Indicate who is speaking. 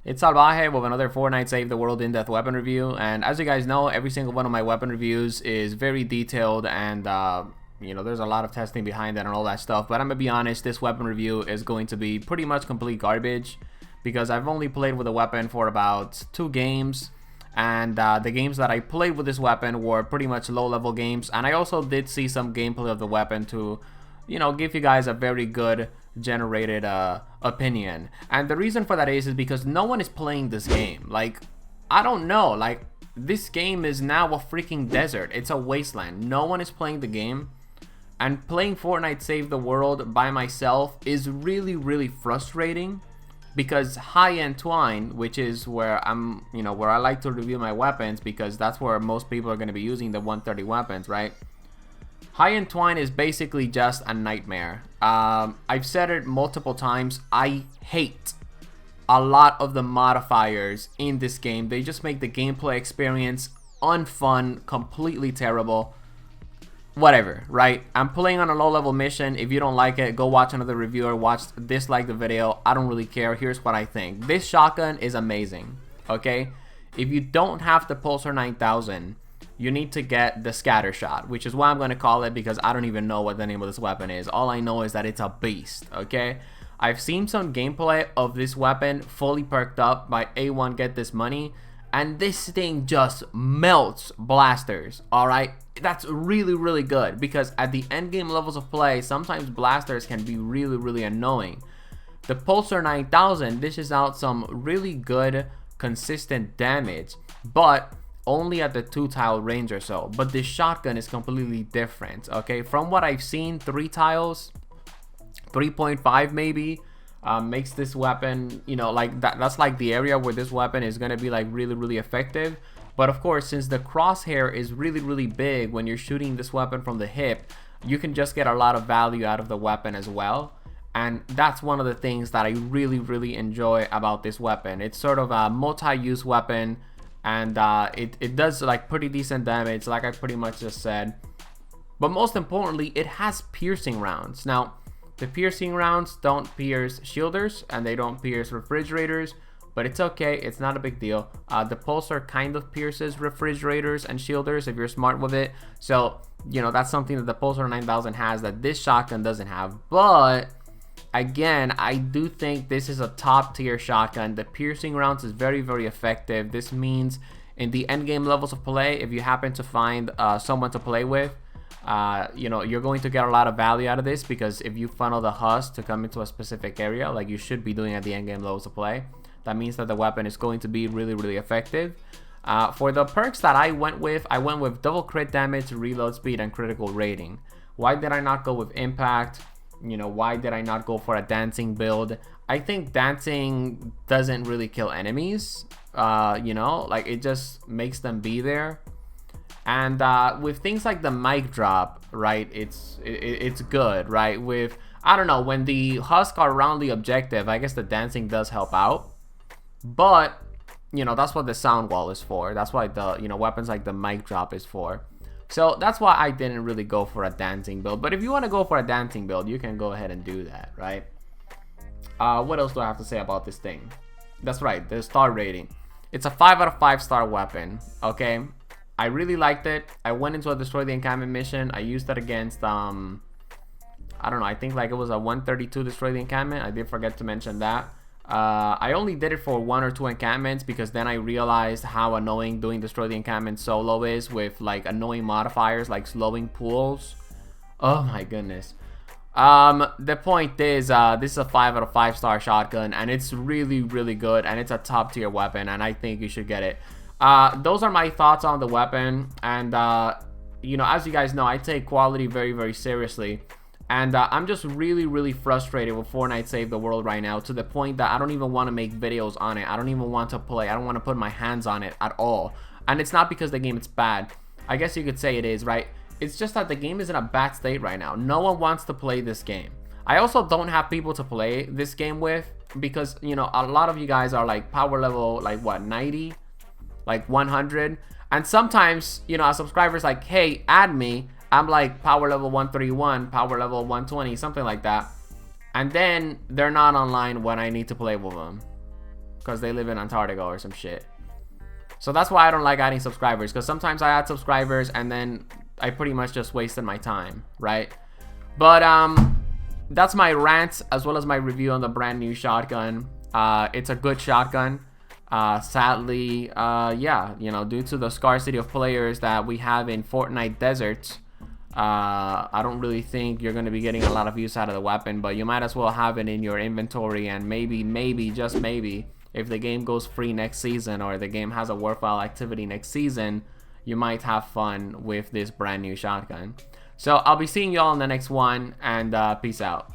Speaker 1: It's Salvaje with another Fortnite Save the World in-depth weapon review, and as you guys know, every single one of my weapon reviews is very detailed and there's a lot of testing behind it and all that stuff, but I'm gonna be honest, this weapon review is going to be pretty much complete garbage because I've only played with the weapon for about 2 games, and the games that I played with this weapon were pretty much low-level games, and I also did see some gameplay of the weapon to give you guys a very good generated opinion. And the reason for that is because no one is playing this game. Like, I don't know, like, this game is now a freaking desert. It's a wasteland. No one is playing the game, and playing Fortnite Save the World by myself is really frustrating because high-end twine, which is where where I like to review my weapons, because that's where most people are going to be using the 130 weapons, right? High-end twine is basically just a nightmare. I've said it multiple times. I hate a lot of the modifiers in this game. They just make the gameplay experience unfun, completely terrible. Whatever, right? I'm playing on a low-level mission. If you don't like it, go watch another reviewer. Dislike the video. I don't really care. Here's what I think. This shotgun is amazing, okay? If you don't have the Pulsar 9000, you need to get the scatter shot, which is what I'm going to call it because I don't even know what the name of this weapon is. All I know is that it's a beast, okay? I've seen some gameplay of this weapon fully perked up by A1 Get This Money, and this thing just melts blasters, alright? That's really good because at the endgame levels of play, sometimes blasters can be really annoying. The Pulsar 9000 dishes out some really good, consistent damage, but only at the 2-tile range or so. But this shotgun is completely different, okay? From what I've seen, 3 tiles, 3.5 maybe, makes this weapon, like that's like the area where this weapon is gonna be like really effective. But of course, since the crosshair is really big when you're shooting this weapon from the hip, you can just get a lot of value out of the weapon as well. And that's one of the things that I really enjoy about this weapon. It's sort of a multi-use weapon, and it does like pretty decent damage, like I pretty much just said. But most importantly, it has piercing rounds. Now, the piercing rounds don't pierce shielders and they don't pierce refrigerators, but it's okay, it's not a big deal. The Pulsar kind of pierces refrigerators and shielders if you're smart with it. So, that's something that the Pulsar 9000 has that this shotgun doesn't have. But again, I do think this is a top tier shotgun. The piercing rounds is very effective. This means in the end game levels of play, if you happen to find someone to play with, you're going to get a lot of value out of this, because if you funnel the husk to come into a specific area, like you should be doing at the end game levels of play, that means that the weapon is going to be really effective. For the perks that I went with double crit damage, reload speed, and critical rating. Why did I not go with impact? Why did I not go for a dancing build? I think dancing doesn't really kill enemies, like it just makes them be there. And with things like the mic drop, right, it's good, right? With, I don't know, when the husk are around the objective, I guess the dancing does help out. But, that's what the sound wall is for. That's why the, weapons like the mic drop is for. So that's why I didn't really go for a dancing build. But if you want to go for a dancing build, you can go ahead and do that, right? What else do I have to say about this thing? That's right, the star rating. It's a 5 out of 5 star weapon, okay? I really liked it. I went into a destroy the encampment mission. I used it against, I don't know, I think like it was a 132 destroy the encampment. I did forget to mention that. I only did it for 1 or 2 encampments because then I realized how annoying doing destroy the encampment solo is with like annoying modifiers like slowing pools. Oh my goodness. The point is, this is a 5 out of 5 star shotgun, and it's really good, and it's a top tier weapon, and I think you should get it. Those are my thoughts on the weapon, and as you guys know, I take quality very seriously. And I'm just really frustrated with Fortnite Save the World right now, to the point that I don't even want to make videos on it. I don't even want to play. I don't want to put my hands on it at all. And it's not because the game is bad. I guess you could say it is, right? It's just that the game is in a bad state right now. No one wants to play this game. I also don't have people to play this game with because, a lot of you guys are like power level, like what, 90? Like 100? And sometimes, a subscriber's like, hey, add me. I'm like power level 131, power level 120, something like that. And then they're not online when I need to play with them. because they live in Antarctica or some shit. So that's why I don't like adding subscribers, because sometimes I add subscribers and then I pretty much just wasted my time, right? But that's my rant as well as my review on the brand new shotgun. It's a good shotgun. Sadly, yeah, you know, due to the scarcity of players that we have in Fortnite deserts, I don't really think you're going to be getting a lot of use out of the weapon, but you might as well have it in your inventory, and maybe, just maybe, if the game goes free next season or the game has a worthwhile activity next season, you might have fun with this brand new shotgun. So I'll be seeing y'all in the next one, and peace out.